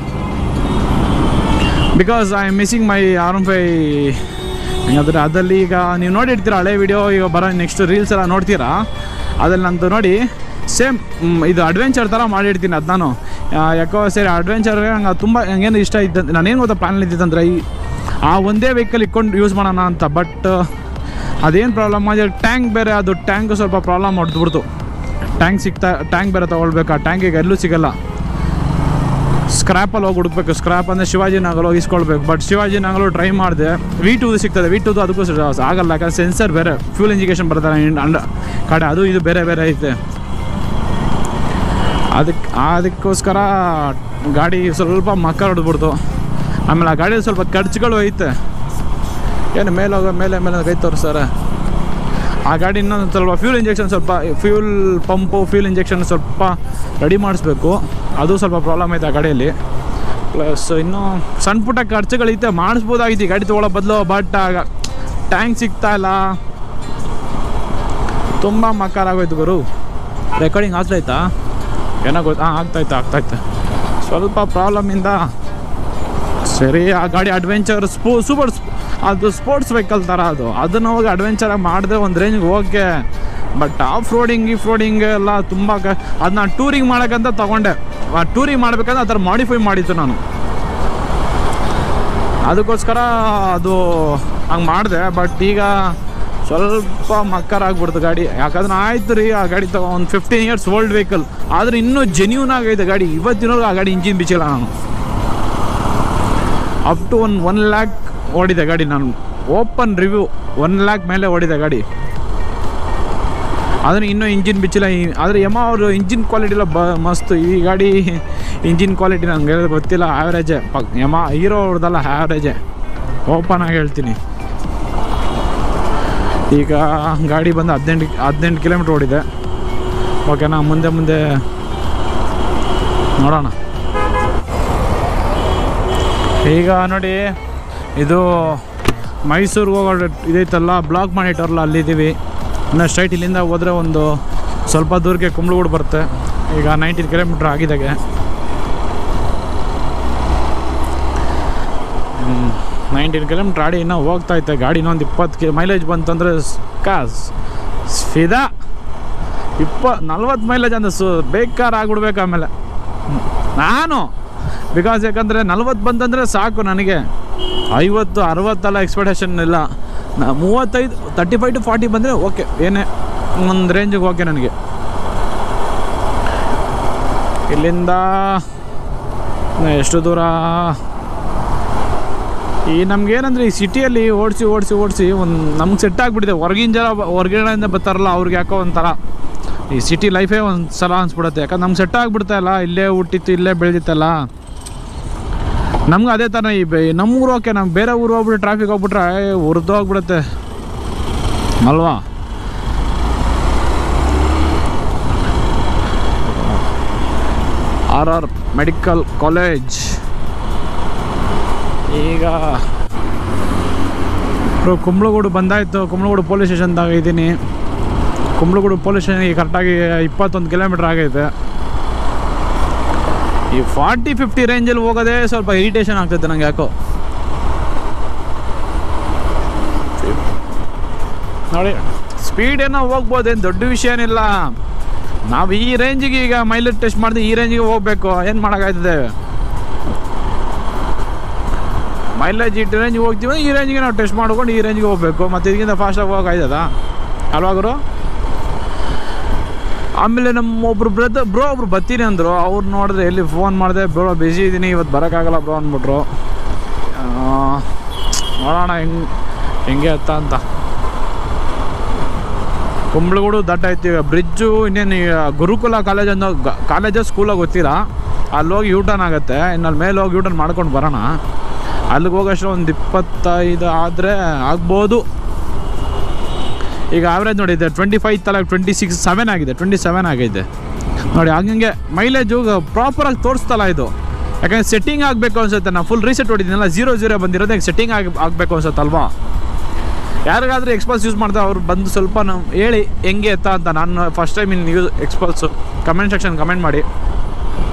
Because I am missing my R15. ಹಂಗಾದ್ರೆ ಅದಲ್ಲಿ ಈಗ ನೀವು ನೋಡಿರ್ತೀರ ಹಳೆ ವಿಡಿಯೋ, ಈಗ ಬರೋ ನೆಕ್ಸ್ಟ್ ರೀಲ್ಸ್ ಎಲ್ಲ ನೋಡ್ತೀರಾ, ಅದ್ರಲ್ಲಿ ನಂದು ನೋಡಿ ಸೇಮ್ ಇದು ಅಡ್ವೆಂಚರ್ ಥರ ಮಾಡಿರ್ತೀನಿ ಅದು ನಾನು. ಯಾಕೋ ಸರಿ ಅಡ್ವೆಂಚರ್ ನಂಗೆ ತುಂಬ ಹಂಗೇನು ಇಷ್ಟ ಇದ್ದಂತೆ. ನಾನೇನು ಗೊತ್ತಾ ಪ್ಲ್ಯಾನ್ ಇದ್ದಿದ್ದಂದ್ರೆ ಆ ಒಂದೇ ವೆಹಿಕಲ್ ಇಟ್ಕೊಂಡು ಯೂಸ್ ಮಾಡೋಣ ಅಂತ. ಬಟ್ ಅದೇನು ಪ್ರಾಬ್ಲಮ್ ಆಗಿದೆ, ಟ್ಯಾಂಕ್ ಬೇರೆ, ಅದು ಟ್ಯಾಂಕು ಸ್ವಲ್ಪ ಪ್ರಾಬ್ಲಮ್ ಹೊಡೆದ್ಬಿಡ್ತು. ಟ್ಯಾಂಕ್ ಬೇರೆ ತೊಗೊಳ್ಬೇಕು, ಆ ಟ್ಯಾಂಕಿಗೆ ಎಲ್ಲೂ ಸಿಗೋಲ್ಲ. ಸ್ಕ್ರ್ಯಾಪಲ್ಲಿ ಹೋಗಿ ಹುಡುಕ್ಬೇಕು. ಸ್ಕ್ರ್ಯಾಪ್ ಅಂದರೆ ಶಿವಾಜಿನಗರ ಹೋಗಿ ಇಸ್ಕೊಳ್ಬೇಕು. ಬಟ್ ಶಿವಾಜಿನಗರ ಟ್ರೈ ಮಾಡಿದೆ, V2 ಸಿಗ್ತದೆ. V2 ಅದಕ್ಕೂ ಆಗಲ್ಲ, ಯಾಕಂದರೆ ಸೆನ್ಸರ್ ಬೇರೆ, ಫ್ಯೂಲ್ ಇಂಜಿಕೇಷನ್ ಬರ್ತಾರೆ ಕಡೆ, ಅದು ಇದು ಬೇರೆ ಬೇರೆ ಐತೆ. ಅದಕ್ಕೋಸ್ಕರ ಗಾಡಿ ಸ್ವಲ್ಪ ಮಕ್ಕ ಹೊಡೆದ್ಬಿಡ್ತು. ಆಮೇಲೆ ಆ ಗಾಡಿಯಲ್ಲಿ ಸ್ವಲ್ಪ ಖರ್ಚುಗಳು ಐತೆ. ಏನು ಮೇಲೆ ಕೈ ತೋರಿಸ್ತಾರೆ. ಆ ಗಾಡಿ ಇನ್ನೊಂದು ಸ್ವಲ್ಪ ಫ್ಯೂಲ್ ಇಂಜೆಕ್ಷನ್, ಸ್ವಲ್ಪ ಫ್ಯೂಲ್ ಪಂಪು, ಫ್ಯೂಲ್ ಇಂಜೆಕ್ಷನ್ ಸ್ವಲ್ಪ ರೆಡಿ ಮಾಡಿಸ್ಬೇಕು. ಅದು ಸ್ವಲ್ಪ ಪ್ರಾಬ್ಲಮ್ ಐತೆ ಆ ಗಾಡಿಯಲ್ಲಿ. ಪ್ಲಸ್ ಇನ್ನೂ ಸಣ್ಣ ಪುಟ್ಟ ಖರ್ಚುಗಳೈತೆ, ಮಾಡಿಸ್ಬೋದಾಗಿತ್ತು ಗಾಡಿ ತೊಗೊಳ್ಳೋ ಬದಲು. ಬಟ್ ಆಗ ಟ್ಯಾಂಕ್ ಸಿಗ್ತಾಯಿಲ್ಲ, ತುಂಬ ಮಕ್ಕಾರಾಗೋಯ್ತು ಗುರು. ರೆಕಾರ್ಡಿಂಗ್ ಆಗ್ತಾಯ್ತಾ ಏನೋ ಗೊತ್ತಾ? ಆಗ್ತಾಯ್ತು. ಸ್ವಲ್ಪ ಪ್ರಾಬ್ಲಮಿಂದ ಸರಿ ಆ ಗಾಡಿ ಅಡ್ವೆಂಚರ್ ಸೂಪರ್, ಅದು ಸ್ಪೋರ್ಟ್ಸ್ ವೆಹಿಕಲ್ ಥರ ಅದನ್ನು ಹೋಗಿ ಅಡ್ವೆಂಚರಾಗಿ ಮಾಡಿದೆ ಒಂದು ರೇಂಜ್ಗೆ ಓಕೆ. ಬಟ್ ಆಫ್ ರೋಡಿಂಗ್ ಎಲ್ಲ ತುಂಬ ಅದು ನಾನು ಟೂರಿಂಗ್ ಮಾಡೋಕ್ಕಂತ ತೊಗೊಂಡೆ. ಆ ಟೂರಿಂಗ್ ಮಾಡಬೇಕಂದ್ರೆ ಆ ಥರ ಮಾಡಿಫೈ ಮಾಡಿತ್ತು ನಾನು, ಅದಕ್ಕೋಸ್ಕರ ಅದು ಹಂಗೆ ಮಾಡಿದೆ. ಬಟ್ ಈಗ ಸ್ವಲ್ಪ ಮಕ್ಕರಾಗ್ಬಿಡ್ತು ಗಾಡಿ. ಯಾಕಂದ್ರೆ ಆಯ್ತು ರೀ, ಆ ಗಾಡಿ ಒಂದು 15 years ಓಲ್ಡ್ ವೆಹಿಕಲ್, ಆದರೆ ಇನ್ನೂ ಜೆನ್ಯೂನ್ ಆಗೈತೆ ಗಾಡಿ. ಇವತ್ತಿನವರೆಗೂ ಆ ಗಾಡಿ ಇಂಜಿನ್ ಬಿಚ್ಚಿಲ್ಲ ನಾನು. ಅಪ್ ಟು 1 lakh ಓಡಿದೆ ಗಾಡಿ. ನಾನು ಓಪನ್ ರಿವ್ಯೂ 1 lakh ಮೇಲೆ ಓಡಿದೆ ಗಾಡಿ. ಅದನ್ನು ಇನ್ನೂ ಇಂಜಿನ್ ಬಿಚ್ಚಿಲ್ಲ. ಆದರೆ ಅವರು ಇಂಜಿನ್ ಕ್ವಾಲಿಟಿ ಎಲ್ಲ ಮಸ್ತು. ಈ ಗಾಡಿ ಇಂಜಿನ್ ಕ್ವಾಲಿಟಿ ನನಗೆ ಗೊತ್ತಿಲ್ಲ, ಆ್ಯಾವ್ರೇಜೇ. ಹೀರೋ ಅವ್ರದ್ದಲ್ಲ, ಆ್ಯಾವ್ರೇಜೇ, ಓಪನ್ ಆಗಿ ಹೇಳ್ತೀನಿ. ಈಗ ಗಾಡಿ ಬಂದು 18 ಕಿಲೋಮೀಟ್ರ್ ಓಡಿದೆ. ಓಕೆನಾ, ಮುಂದೆ ನೋಡೋಣ. ಈಗ ನೋಡಿ, ಇದು ಮೈಸೂರಿಗೆ ಹೋಗೋ ಇದೈತಲ್ಲ, ಬ್ಲಾಕ್ ಮಾಡಿಟ್ಟವ್ರಲ್ಲ, ಅಲ್ಲಿದ್ದೀವಿ. ಇನ್ನು ಸ್ಟ್ರೈಟ್ ಇಲ್ಲಿಂದ ಹೋದರೆ ಒಂದು ಸ್ವಲ್ಪ ದೂರಕ್ಕೆ ಕುಂಬಳಗೂಡು ಬರುತ್ತೆ. ಈಗ 19 ಕಿಲೋಮೀಟ್ರ್ ಆಗಿದ್ದಾಗೆ. 19 ಕಿಲೋಮೀಟ್ರ್ ಆಡಿ ಇನ್ನೂ ಹೋಗ್ತಾಯಿತ್ತೆ ಗಾಡಿ. ಇನ್ನೊಂದು 20 ಮೈಲೇಜ್ ಬಂತಂದರೆ ಫಿದಾ. 40 ಮೈಲೇಜ್ ಅಂದರೆ ಬೇಕಾದ್ರೆ ಆಗ್ಬಿಡ್ಬೇಕು. ಆಮೇಲೆ ನಾನು ಬಿಕಾಸ್ ಯಾಕಂದರೆ 40 ಬಂತಂದರೆ ಸಾಕು ನನಗೆ. 50, 60 ಎಲ್ಲ ಎಕ್ಸ್ಪೆಕ್ಟೇಷನ್ ಇಲ್ಲ. 35, 35 to 40 ಬಂದರೆ ಓಕೆ, ಏನೇ ಒಂದು ರೇಂಜಿಗೆ ಓಕೆ ನನಗೆ. ಇಲ್ಲಿಂದ ಎಷ್ಟು ದೂರ ಈ ನಮಗೇನಂದರೆ ಈ ಸಿಟಿಯಲ್ಲಿ ಓಡಿಸಿ ಒಂದು ನಮ್ಗೆ ಸೆಟ್ ಆಗಿಬಿಟ್ಟಿದೆ. ಹೊರಗಿನಿಂದ ಬರ್ತಾರಲ್ಲ ಅವ್ರಿಗೆ ಯಾಕೋ ಒಂಥರ ಈ ಸಿಟಿ ಲೈಫೇ ಒಂದು ಸಲ ಅನ್ಸ್ಬಿಡುತ್ತೆ. ಯಾಕಂದ್ರೆ ನಮ್ಗೆ ಸೆಟ್ ಆಗಿಬಿಡ್ತಾಯಿಲ್ಲ, ಇಲ್ಲೇ ಹುಟ್ಟಿತ್ತು, ಇಲ್ಲೇ ಬೆಳೆದಿತ್ತಲ್ಲ. ನಮ್ಗೆ ಅದೇ ಥರ ನಮ್ಮೂರು ಓಕೆ, ನಮ್ಗೆ ಬೇರೆ ಊರು ಹೋಗ್ಬಿಟ್ಟು ಟ್ರಾಫಿಕ್ ಹೋಗ್ಬಿಟ್ರೆ ಉರಿದು ಹೋಗ್ಬಿಡುತ್ತೆ ಅಲ್ವಾ. RR medical college. ಈಗ ಕುಂಬಳಗೂಡು ಬಂದಾಯಿತು. ಕುಂಬಳಗೂಡು ಪೊಲೀಸ್ ಸ್ಟೇಷನ್ದಾಗ ಇದ್ದೀನಿ. ಕುಂಬಳಗೂಡು ಪೊಲೀಸ್ ಸ್ಟೇಷನ್ಗೆ ಕರೆಕ್ಟಾಗಿ 21 ಕಿಲೋಮೀಟ್ರ್ ಆಗೈತೆ. ಈ 40-50 ರೇಂಜಲ್ಲಿ ಹೋಗೋದೇ ಸ್ವಲ್ಪ ಇರಿಟೇಷನ್ ಆಗ್ತೈತೆ ನನಗೆ ಯಾಕೋ. ನೋಡಿ, ಸ್ಪೀಡ್ ಏನೋ ಹೋಗ್ಬೋದು, ಏನು ದೊಡ್ಡ ವಿಷಯ ಏನಿಲ್ಲ. ನಾವು ಈ ರೇಂಜಿಗೆ ಈಗ ಮೈಲೇಜ್ ಟೆಸ್ಟ್ ಮಾಡಿದ್ರೆ ಈ ರೇಂಜಿಗೆ ಹೋಗ್ಬೇಕು, ಏನು ಮಾಡೋಕ್ಕಾಯ್ತದೆ? ಮೈಲೇಜ್ ಈ ರೇಂಜಿಗೆ ಹೋಗ್ತೀವಿ, ಈ ರೇಂಜಿಗೆ ನಾವು ಟೆಸ್ಟ್ ಮಾಡ್ಕೊಂಡು ಈ ರೇಂಜಿಗೆ ಹೋಗ್ಬೇಕು, ಮತ್ತು ಇದಕ್ಕಿಂತ ಫಾಸ್ಟಾಗಿ ಹೋಗೋಕ್ಕಾಯ್ತದ ಅಲ್ವಾಗರು? ಆಮೇಲೆ ನಮ್ಮ ಒಬ್ರು ಒಬ್ರು ಬರ್ತೀನಿ ಅಂದರು. ಅವ್ರು ನೋಡಿದ್ರೆ ಎಲ್ಲಿ ಫೋನ್ ಮಾಡಿದೆ, ಬ್ರೋ ಬಿಸಿ ಇದ್ದೀನಿ ಇವತ್ತು ಬರೋಕ್ಕಾಗಲ್ಲ ಬ್ರೋ ಅಂದ್ಬಿಟ್ರು. ನೋಡೋಣ ಹೆಂಗೆ ಅಂತ. ಕುಂಬ್ಳಗೂಡು ದಟ್ಟ ಐತಿ. ಬ್ರಿಡ್ಜು ಇನ್ನೇನು ಗುರುಕುಲ ಕಾಲೇಜ್ ಸ್ಕೂಲಾಗ ಗೊತ್ತಿಲ್ಲ, ಅಲ್ಲಿ ಹೋಗಿ ಯೂಟರ್ನ್ ಆಗುತ್ತೆ. ಇನ್ನು ಅಲ್ಲಿ ಮೇಲೆ ಹೋಗಿ ಯೂಟರ್ನ್ ಮಾಡ್ಕೊಂಡು ಬರೋಣ. ಅಲ್ಲಿಗೆ ಹೋಗೋಷ್ಟು ಒಂದು 25 ಆದರೆ ಆಗ್ಬೋದು. ಈಗ ಆವ್ರೇಜ್ ನೋಡಿದ್ದೆ 25 ತಲ 27 ಆಗಿದೆ, 27 ಆಗಿದೆ ನೋಡಿ. ಹಂಗೆ ಮೈಲೇಜು ಪ್ರಾಪರಾಗಿ ತೋರಿಸ್ತಲ್ಲ ಇದು. ಯಾಕಂದರೆ ಸೆಟ್ಟಿಂಗ್ ಆಗಬೇಕು ಅನ್ಸುತ್ತೆ. ನಾನು ಫುಲ್ ರೀಸೆಟ್ ಹೊಡಿದ್ದೀನಲ್ಲ, 0 ಬಂದಿರೋದು ಸೆಟ್ಟಿಂಗ್ ಆಗಬೇಕು ಅನ್ಸುತ್ತಲ್ವಾ? ಯಾರಿಗಾದ್ರೂ ಎಕ್ಸ್ಪಲ್ಸ್ ಯೂಸ್ ಮಾಡಿದ್ರೆ ಅವ್ರು ಬಂದು ಸ್ವಲ್ಪ ನಾವು ಹೇಳಿ ಹೆಂಗೆ ಅಂತ. ನಾನು ಫಸ್ಟ್ ಟೈಮ್ ಇನ್ನು use XPulse comment section comment ಮಾಡಿ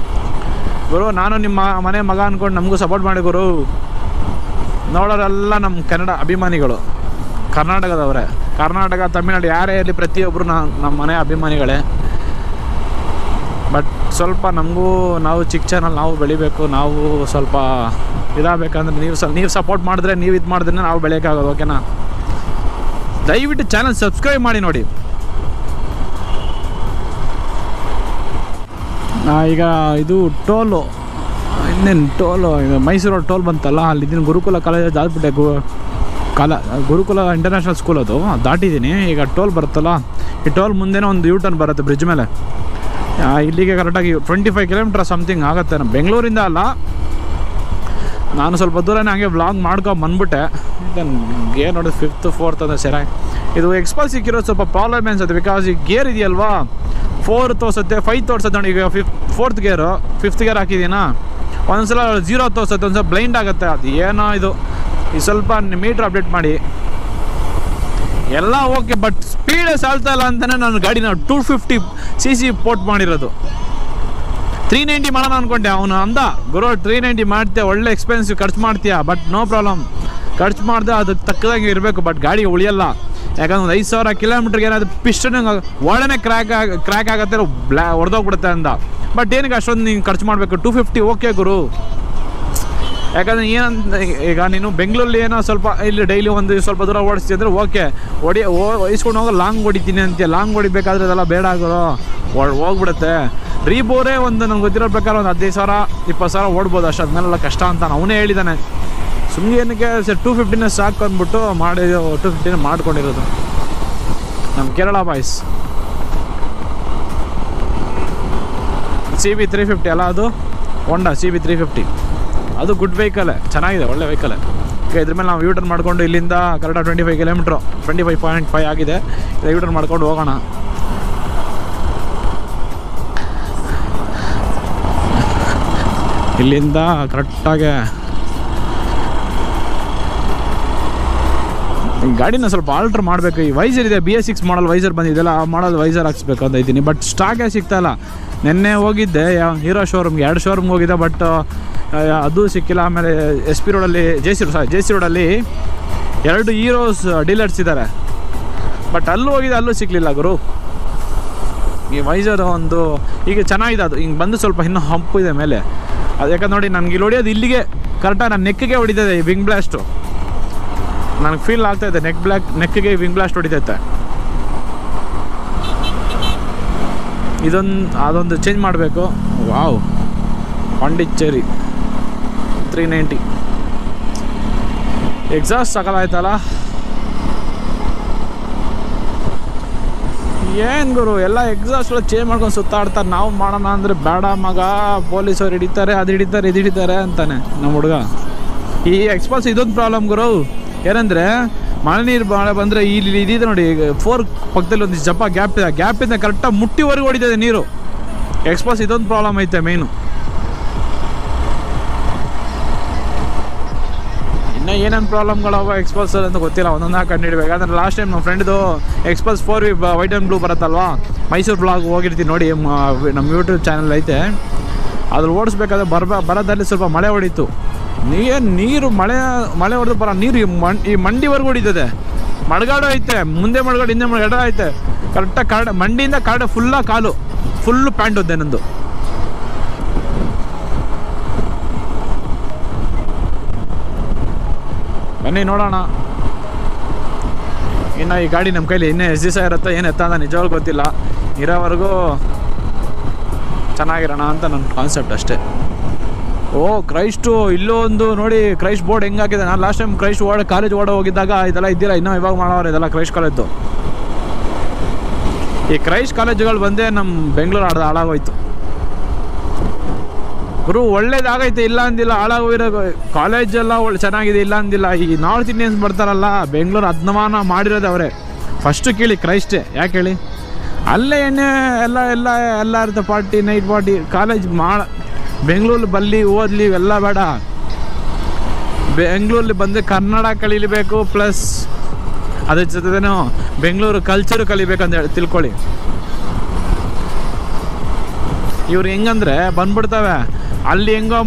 ಗುರು. ನಾನು ನಿಮ್ಮ ಮನೆ ಮಗ ಅಂದ್ಕೊಂಡು ನಮಗೂ ಸಪೋರ್ಟ್ ಮಾಡಿ ಗುರು. ನೋಡೋರೆಲ್ಲ ನಮ್ಮ ಕನ್ನಡ ಅಭಿಮಾನಿಗಳು, ಕರ್ನಾಟಕದವರೇ. ಕರ್ನಾಟಕ, ತಮಿಳ್ನಾಡು ಯಾರೇ ಇರಲಿ ಪ್ರತಿಯೊಬ್ಬರು ನಮ್ಮ ಮನೆ ಅಭಿಮಾನಿಗಳೇ. ಬಟ್ ಸ್ವಲ್ಪ ನಮಗೂ ನಾವು ಚಿಕ್ಕ ಚಾನಲ್, ನಾವು ಬೆಳಿಬೇಕು, ನಾವು ಸ್ವಲ್ಪ ಇದಾಗಬೇಕಂದ್ರೆ ನೀವು ಸಪೋರ್ಟ್ ಮಾಡಿದ್ರೆ, ನೀವು ಇದು ಮಾಡಿದ್ರೆ ನಾವು ಬೆಳೆಯೋಕ್ಕಾಗೋದು. ಓಕೆನಾ? ದಯವಿಟ್ಟು ಚಾನಲ್ ಸಬ್ಸ್ಕ್ರೈಬ್ ಮಾಡಿ ನೋಡಿ. ಈಗ ಇದು ಟೋಲು, ಇನ್ನೇನು ಟೋಲು, ಈಗ ಮೈಸೂರು ಟೋಲ್ ಬಂತಲ್ಲ, ಅಲ್ಲಿದ್ದೀನಿ. ಗುರುಕುಲ ಕಾಲೇಜ್ ದಾಟ್ಬಿಟ್ಟೆ, ಗುರುಕುಲ ಇಂಟರ್ನ್ಯಾಷನಲ್ ಸ್ಕೂಲ್ ಅದು ದಾಟಿದ್ದೀನಿ. ಈಗ ಟೋಲ್ ಬರುತ್ತಲ್ಲ, ಈ ಟೋಲ್ ಮುಂದೆನೇ ಒಂದು ಯೂಟರ್ನ್ ಬರುತ್ತೆ ಬ್ರಿಡ್ಜ್ ಮೇಲೆ. ಇಲ್ಲಿಗೆ ಕರೆಕ್ಟಾಗಿ 25 ಕಿಲೋಮೀಟರ್ ಸಮಥಿಂಗ್ ಆಗುತ್ತೆ. ನಮ್ಮ ಬೆಂಗಳೂರಿಂದ ಅಲ್ಲ, ನಾನು ಸ್ವಲ್ಪ ದೂರನೇ ಹಂಗೆ ವ್ಲಾಗ್ ಮಾಡ್ಕೊಂಬಂದ್ಬಿಟ್ಟೆ. ಗೇರ್ ನೋಡಿದ್ರೆ 5th 4th ಅಂದರೆ ಸರಿ. ಇದು ಎಕ್ಸ್ಪಲ್ಸ್ ಸಿಕ್ಕಿರೋದು ಸ್ವಲ್ಪ ಪ್ರಾಬ್ಲಮ್ ಅನ್ಸುತ್ತೆ. ಬಿಕಾಸ್ ಈ ಗೇರ್ ಇದೆಯಲ್ವಾ, 4 ತೋರಿಸುತ್ತೆ, 5 ತೋರಿಸುತ್ತೆ ನೋಡಿ. ಈಗ 4th ಗೇರು 5th ಗೇರ್ ಹಾಕಿದ್ದೀನಾ, ಒಂದೊಂದ್ಸಲ 0 ತೋರಿಸುತ್ತೆ, ಒಂದ್ಸಲ ಬ್ಲೈಂಡ್ ಆಗುತ್ತೆ. ಅದು ಏನೋ ಇದು ಈ ಸ್ವಲ್ಪ ಮೀಟ್ರ್ ಅಪ್ಡೇಟ್ ಮಾಡಿ ಎಲ್ಲ ಓಕೆ. ಬಟ್ ಸ್ಪೀಡೇ ಸಾಲ್ತಾ ಇಲ್ಲ ಅಂತಲೇ ನನ್ನ ಗಾಡಿನ 250cc ಪೋರ್ಟ್ ಮಾಡಿರೋದು. 390 ಮಾಡೋಣ ಅಂದ್ಕೊಂಡೆ. ಅವನು ಅಂದ, ಗುರು 390 ಮಾಡ್ತೀಯ, ಒಳ್ಳೆ ಎಕ್ಸ್ಪೆನ್ಸಿವ್ ಖರ್ಚು ಮಾಡ್ತೀಯ, ಬಟ್ ನೋ ಪ್ರಾಬ್ಲಮ್, ಖರ್ಚು ಮಾಡಿದೆ ಅದಕ್ಕೆ ತಕ್ಕದಂಗೆ ಇರಬೇಕು, ಬಟ್ ಗಾಡಿ ಉಳಿಯಲ್ಲ. ಯಾಕಂದ್ರೆ ಒಂದು 5000 ಕಿಲೋಮೀಟ್ರಿಗೆ ಏನಾದರೂ ಪಿಸ್ಟನ್ ಒಳನೇ ಕ್ರ್ಯಾಕ್ ಆಗುತ್ತೆ, ಹೊಡೆದೋಗ್ಬಿಡುತ್ತೆ ಅಂದ. ಬಟ್ ಏನಕ್ಕೆ ಅಷ್ಟೊಂದು ನೀನು ಖರ್ಚು ಮಾಡಬೇಕು? 250 ಓಕೆ ಗುರು. ಯಾಕಂದರೆ ಏನಂತ, ಈಗ ನೀನು ಬೆಂಗಳೂರಲ್ಲಿ ಏನೋ ಸ್ವಲ್ಪ ಇಲ್ಲಿ ಡೈಲಿ ಒಂದು ಸ್ವಲ್ಪ ದೂರ ಓಡಿಸ್ತೀವಿ ಅಂದರೆ ಓಕೆ, ವಹಿಸ್ಕೊಂಡು ಹೋಗೋ ಲಾಂಗ್ ಹೊಡಿತೀನಿ ಅಂತೀಯ. ಲಾಂಗ್ ಹೊಡಿಬೇಕಾದ್ರೆ ಅದೆಲ್ಲ ಬೇಡ ಆಗೋದು, ಹೋಗ್ಬಿಡುತ್ತೆ. ರೀಬೋರೇ ಒಂದು ನನಗೆ ಗೊತ್ತಿರೋ ಪ್ರಕಾರ ಒಂದು 15,000 20,000 ಓಡ್ಬೋದು ಅಷ್ಟು, ಅದನ್ನೆಲ್ಲ ಕಷ್ಟ ಅಂತ ಅವನೇ ಹೇಳಿದ್ದಾನೆ. ಸುಮ್ಮನೆ ಏನಕ್ಕೆ ಸರ್ 250ನೇ ಸಾಕು ಅಂದ್ಬಿಟ್ಟು ಮಾಡಿ 250ನೇ ಮಾಡ್ಕೊಂಡಿರೋದು. ನಮ್ಮ ಕೇರಳ ಬಾಯ್ಸ್ CB 350 ಅಲ್ಲ, ಅದು ಹೋಂಡಾ CB 350. ಅದು ಗುಡ್ ವೆಹಿಕಲ್ಲೇ, ಚೆನ್ನಾಗಿದೆ, ಒಳ್ಳೆ ವೆಹಿಕಲ್ಲೇ. ಈಗ ಇದ್ರ ಮೇಲೆ ನಾವು ಯೂಟರ್ನ್ ಮಾಡಿಕೊಂಡು ಇಲ್ಲಿಂದ ಕರೆಕ್ಟಾಗಿ 25 ಕಿಲೋಮೀಟ್ರು 25.5 ಆಗಿದೆ. ಯೂಟರ್ನ್ ಮಾಡ್ಕೊಂಡು ಹೋಗೋಣ. ಇಲ್ಲಿಂದ ಕರೆಕ್ಟಾಗಿ ಈ ಗಾಡಿನ ಸ್ವಲ್ಪ ಆಲ್ಟ್ರ್ ಮಾಡಬೇಕು. ಈ ವೈಸರ್ ಇದೆ, BS6 ಮಾಡಲ್ ವೈಸರ್ ಬಂದಿದೆಯಲ್ಲ, ಆ ಮಾಡಲ್ ವೈಸರ್ ಹಾಕ್ಸ್ಬೇಕು ಅಂತ ಇದ್ದೀನಿ. ಬಟ್ ಸ್ಟಾಕೇ ಸಿಗ್ತಾಯಿಲ್ಲ. ನಿನ್ನೆ ಹೋಗಿದ್ದೆ ಹೀರೋ ಶೋರೂಮ್ಗೆ, 2 ಶೋರೂಮ್ಗೆ ಹೋಗಿದ್ದೆ, ಬಟ್ ಅದು ಸಿಕ್ಕಿಲ್ಲ. ಆಮೇಲೆ SP ರೋಡಲ್ಲಿ JC ರೋಡಲ್ಲಿ 2 ಹೀರೋಸ್ ಡೀಲರ್ಸ್ ಇದ್ದಾರೆ, ಬಟ್ ಅಲ್ಲೂ ಹೋಗಿದ್ದೆ, ಅಲ್ಲೂ ಸಿಕ್ಕಲಿಲ್ಲ ಗುರು. ಈ ವೈಸರ್ ಒಂದು ಈಗ ಚೆನ್ನಾಗಿದೆ, ಅದು ಹಿಂಗೆ ಬಂದು ಸ್ವಲ್ಪ ಇನ್ನೂ ಹಂಪು ಇದೆ ಮೇಲೆ. ಅದು ಯಾಕಂದ್ರೆ ನೋಡಿ, ನನಗೆ ಇಲ್ಲಿ ಹೊಡಿಯೋದು ಇಲ್ಲಿಗೆ ಕರೆಕ್ಟಾಗಿ ನನ್ನ ನೆಕ್ಕಿಗೆ ಹೊಡಿತದೆ ಈ ವಿಂಗ್ ಬ್ಲಾಸ್ಟು. ನನಗೆ ಫೀಲ್ ಆಗ್ತಾಯಿದೆ ನೆಕ್ಕಿಗೆ ವಿಂಗ್ ಬ್ಲಾಸ್ಟ್ ಹೊಡಿತೈತೆ. ಅದೊಂದು ಚೇಂಜ್ ಮಾಡಬೇಕು. ವಾವ್, ಪಾಂಡಿಚೇರಿ 390 ಎಕ್ಸಾಸ್ಟ್ ಸಕಲಾಯ್ತಲ್ಲ. ಏನು ಗುರು, ಎಲ್ಲ ಎಕ್ಸಾಸ್ಟ್ಗಳು ಚೇಂಜ್ ಮಾಡ್ಕೊಂಡು ಸುತ್ತಾಡ್ತಾರೆ. ನಾವು ಮಾಡೋಣ ಅಂದರೆ ಬೇಡ ಮಗ, ಪೊಲೀಸವ್ರು ಹಿಡಿತಾರೆ, ಅದು ಹಿಡಿತಾರೆ, ಇದು ಹಿಡಿತಾರೆ ಅಂತಾನೆ ನಮ್ಮ ಹುಡುಗ. ಈ ಎಕ್ಸ್ಪಲ್ಸ್ ಇದೊಂದು ಪ್ರಾಬ್ಲಮ್ ಗುರು. ಏನಂದರೆ ಮಳೆ ನೀರು ಮಳೆ ಬಂದರೆ ಇಲ್ಲಿ ಇದಿದೆ ನೋಡಿ, 4 ಪಕ್ಕದಲ್ಲಿ ಒಂದು ಗ್ಯಾಪಿಂದ ಕರೆಕ್ಟಾಗಿ ಮುಟ್ಟಿವರೆಗೂ ಹೊಡಿತದೆ ನೀರು. ಎಕ್ಸ್ಪಲ್ಸ್ ಇದೊಂದು ಪ್ರಾಬ್ಲಮ್ ಐತೆ ಮೇಯ್ನು. ಇನ್ನೂ ಏನೇನು ಪ್ರಾಬ್ಲಮ್ಗಳವ ಎಕ್ಸ್ಪಲ್ಸರ್ ಅಂತ ಗೊತ್ತಿಲ್ಲ, ಒಂದೊಂದು ಕಂಡು ಹಿಡಿಬೇಕು. ಯಾಕಂದರೆ ಲಾಸ್ಟ್ ಟೈಮ್ ನಮ್ಮ ಫ್ರೆಂಡ್ದು Xpulse 4V white and blue ಬರುತ್ತಲ್ವಾ, ಮೈಸೂರು ಬ್ಲಾಗ್ ಹೋಗಿರ್ತೀನಿ ನೋಡಿ, ನಮ್ಮ ಯೂಟ್ಯೂಬ್ ಚಾನಲ್ ಐತೆ. ಅದ್ರಲ್ಲಿ ಓಡಿಸ್ಬೇಕಾದ್ರೆ ಬರೋದಲ್ಲಿ ಸ್ವಲ್ಪ ಮಳೆ ಹೊಡಿತು. ನೀರು ಮಳೆ ಹೊಡೆದು ಬರೋ ನೀರು ಈ ಮಂಡಿವರೆಗೂ ಹೊಡಿತದೆ. ಮಡ್ಗಾಡು ಐತೆ, ಮುಂದೆ ಮಡ್ಗಾಡು ಹಿಂದೆ ಮಡ್ಗಾಡು ಐತೆ. ಕರೆಕ್ಟಾಗಿ ಮಂಡಿಯಿಂದ ಫುಲ್ಲ ಕಾಲು ಫುಲ್ಲು ಪ್ಯಾಂಟ್ ಒದ್ದೆ ನಂದು. ಬನ್ನಿ ನೋಡೋಣ. ಇನ್ನು ಈ ಗಾಡಿ ನಮ್ಮ ಕೈಲಿ ಇನ್ನೂ ಎಷ್ಟು ದಿವಸ ಇರುತ್ತೋ ಏನು ಎತ್ತ ಅಂತ ನಿಜವಾಗ್ಲೂ ಗೊತ್ತಿಲ್ಲ. ಇರೋವರೆಗೂ ಚೆನ್ನಾಗಿರೋಣ ಅಂತ ನನ್ನ ಕಾನ್ಸೆಪ್ಟ್ ಅಷ್ಟೇ. ಓ ಕ್ರೈಸ್ಟು ಇಲ್ಲೂ ಒಂದು ನೋಡಿ, ಕ್ರೈಸ್ಟ್ ಬೋರ್ಡ್ ಹೆಂಗೆ ಹಾಕಿದೆ. ನಾನು ಲಾಸ್ಟ್ ಟೈಮ್ ಕ್ರೈಸ್ಟ್ ಕಾಲೇಜ್ ಹೋಗಿದ್ದಾಗ ಇದೆಲ್ಲ ಇದ್ದಿಲ್ಲ, ಇನ್ನೂ ಇವಾಗ ಮಾಡೋರು ಇದೆಲ್ಲ ಕ್ರೈಸ್ಟ್ ಕಾಲೇಜು. ಈ ಕ್ರೈಸ್ಟ್ ಕಾಲೇಜುಗಳು ಬಂದೇ ನಮ್ಮ ಬೆಂಗಳೂರು ಹಾಳಾಗೋಯ್ತು ಗುರು. ಒಳ್ಳೇದಾಗೈತೆ ಇಲ್ಲ ಅಂದಿಲ್ಲ, ಹಾಳಾಗೋಗಿರೋ ಕಾಲೇಜೆಲ್ಲ ಚೆನ್ನಾಗಿದೆ ಇಲ್ಲ ಅಂದಿಲ್ಲ. ಈ ನಾರ್ತ್ ಇಂಡಿಯನ್ಸ್ ಬರ್ತಾರಲ್ಲ ಬೆಂಗಳೂರು ಅದ್ನಮಾನ ಮಾಡಿರೋದು ಅವರೇ. ಫಸ್ಟು ಕೇಳಿ ಕ್ರೈಸ್ಟೇ, ಯಾಕೆ ಹೇಳಿ? ಅಲ್ಲೇ ಎಣ್ಣೆ ಎಲ್ಲ ಇರುತ್ತೆ, ಪಾರ್ಟಿ ನೈಟ್ ಪಾರ್ಟಿ. ಕಾಲೇಜ್ ಬೆಂಗಳೂರಲ್ಲಿ ಬಲ್ಲಿ ಓದಲಿ ಇವೆಲ್ಲ ಬೇಡ. ಬೆಂಗಳೂರಲ್ಲಿ ಬಂದು ಕನ್ನಡ ಕಲೀಬೇಕು, ಪ್ಲಸ್ ಅದ್ರ ಜೊತೆನೂ ಬೆಂಗಳೂರು ಕಲ್ಚರು ಕಲಿಬೇಕಂತ ಹೇಳಿ ತಿಳ್ಕೊಳ್ಳಿ. ಇವ್ರು ಹೆಂಗಂದ್ರೆ ಬಂದ್ಬಿಡ್ತವೆ ಅಲ್ಲಿ ಹೆಂಗೋ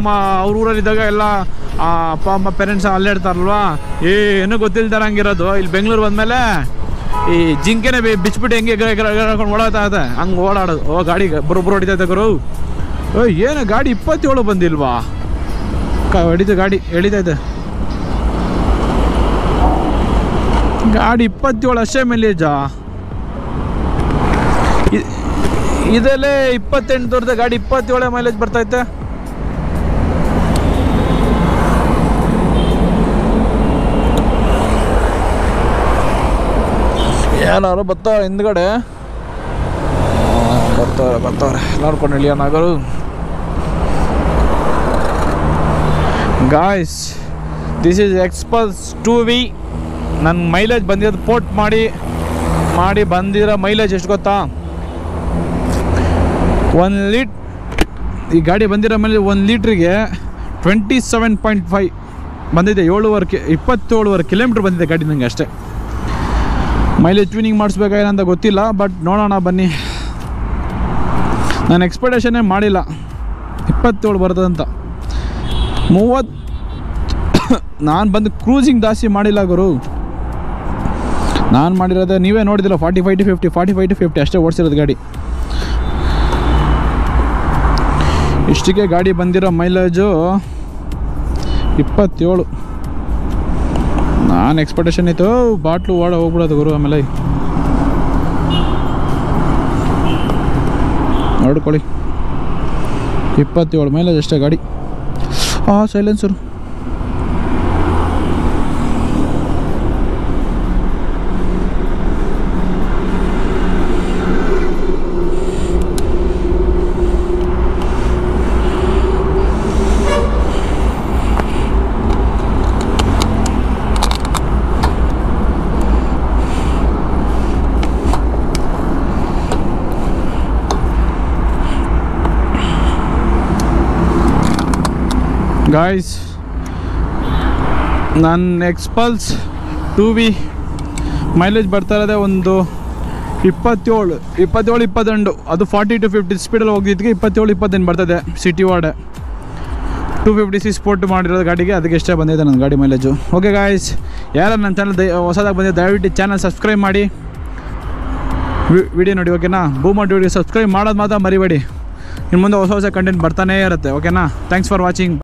ಅವ್ರ ಊರಲ್ಲಿದ್ದಾಗ ಎಲ್ಲ ಅಪ್ಪ ಅಮ್ಮ ಪೇರೆಂಟ್ಸ್ ಅಲ್ಲೇ ಇರ್ತಾರಲ್ವಾ, ಏನೂ ಗೊತ್ತಿಲ್ದಾರಂಗಿರೋದು. ಇಲ್ಲಿ ಬೆಂಗಳೂರು ಬಂದಮೇಲೆ ಈ ಜಿಂಕೆನೇ ಬಿಚ್ಬಿಟ್ಟು ಹೆಂಗೆ ಕರ್ಕೊಂಡು ಓಡಾಡ್ತಾ ಇದೆ, ಹಂಗೆ ಓಡಾಡೋದು. ಓ ಗಾಡಿ ಬರೋಬ್ಬರು ಹೊಡಿತೈತೆ ಗುರು. ಏನು ಗಾಡಿ 27 ಬಂದಿಲ್ವಾ? ಹೊಡಿತು ಗಾಡಿ ಎಳಿತೈತೆ. ಗಾಡಿ 27 ಅಷ್ಟೇ ಮೈಲೇಜಾ? ಇದಲ್ಲೇ 28 ತೋರಿದೆ, ಗಾಡಿ 27 ಮೈಲೇಜ್ ಬರ್ತೈತೆ. ಏನಾರು ಬರ್ತಾವ ಹಿಂದ್ಗಡೆ, ಬರ್ತಾವ್ರೆ ನೋಡ್ಕೊಂಡು ಇಳಿಯೋನಾಗರು. Guys this is Xpulse 2V. ನನ್ನ ಮೈಲೇಜ್ ಬಂದಿರೋದು ಪೋರ್ಟ್ ಮಾಡಿ ಬಂದಿರೋ ಮೈಲೇಜ್ ಎಷ್ಟು ಗೊತ್ತಾ? 1 ಲೀಟ್ ಈ ಗಾಡಿ ಬಂದಿರೋ ಮೇಲೆ 1 ಲೀಟ್ರಿಗೆ 27.5 ಬಂದಿದೆ. 27 ಕಿಲೋಮೀಟ್ರ್ ಬಂದಿದೆ ಗಾಡಿ ನನಗೆ ಅಷ್ಟೇ. ಮೈಲೇಜ್ ಟ್ಯೂನಿಂಗ್ ಮಾಡಿಸ್ಬೇಕಾಗೇನಂತ ಗೊತ್ತಿಲ್ಲ, ಬಟ್ ನೋಡೋಣ ಬನ್ನಿ. ನಾನು ಎಕ್ಸ್ಪೆಕ್ಟೇಷನ್ನೇ ಮಾಡಿಲ್ಲ 27 ಬರ್ತದಂತ. 30 ನಾನು ಬಂದು ಕ್ರೂಸಿಂಗ್ ಜಾಸ್ತಿ ಮಾಡಿಲ್ಲ ಗುರು. ನಾನು ಮಾಡಿರೋದೇ ನೀವೇ ನೋಡಿದಿಲ್ಲ, 45 to 50 ಅಷ್ಟೇ ಓಡಿಸಿರೋದು ಗಾಡಿ. ಇಷ್ಟಿಗೆ ಗಾಡಿ ಬಂದಿರೋ ಮೈಲೇಜು 27. ನಾನು ಎಕ್ಸ್ಪೆಕ್ಟೇಷನ್ ಇತ್ತು ಬಾಟ್ಲು ಹೋಗ್ಬಿಡೋದು ಗುರು. ಆಮೇಲೆ ನೋಡ್ಕೊಳ್ಳಿ 27 ಮೈಲೇಜ್ ಅಷ್ಟೇ ಗಾಡಿ. Silencer guys. ನನ್ನ ಎಕ್ಸ್ಪಲ್ಸ್ 2V ಮೈಲೇಜ್ ಬರ್ತಾ ಇರೋದೇ ಒಂದು 27-22. ಅದು 40 to 50 ಸ್ಪೀಡಲ್ಲಿ ಹೋಗಿದ್ದಕ್ಕೆ 27-28 ಬರ್ತದೆ ಸಿಟಿ ವಾರ್ಡ್. 250cc ಸ್ಪೋರ್ಟ್ ಮಾಡಿರೋದು ಗಾಡಿಗೆ, ಅದಕ್ಕೆ ಎಷ್ಟೇ ಬಂದಿದೆ ನನ್ನ ಗಾಡಿ ಮೈಲೇಜು. ಓಕೆ ಗಾಯ್ಸ್, ಯಾರು ನನ್ನ ಚಾನಲ್ ಹೊಸದಾಗಿ ಬಂದಿದೆ ದಯವಿಟ್ಟು ಚಾನಲ್ ಸಬ್ಸ್ಕ್ರೈಬ್ ಮಾಡಿ ವಿಡಿಯೋ ನೋಡಿ, ಓಕೆನಾ? ಬೂಮರ್ ವಿಡಿಯೋ ಸಬ್ಸ್ಕ್ರೈಬ್ ಮಾಡೋದು ಮಾತ್ರ ಮರಿಬೇಡಿ. ಇನ್ನು ಮುಂದೆ ಹೊಸ ಕಂಟೆಂಟ್ ಬರ್ತಾನೇ ಇರುತ್ತೆ, ಓಕೆನಾ? Thanks for watching.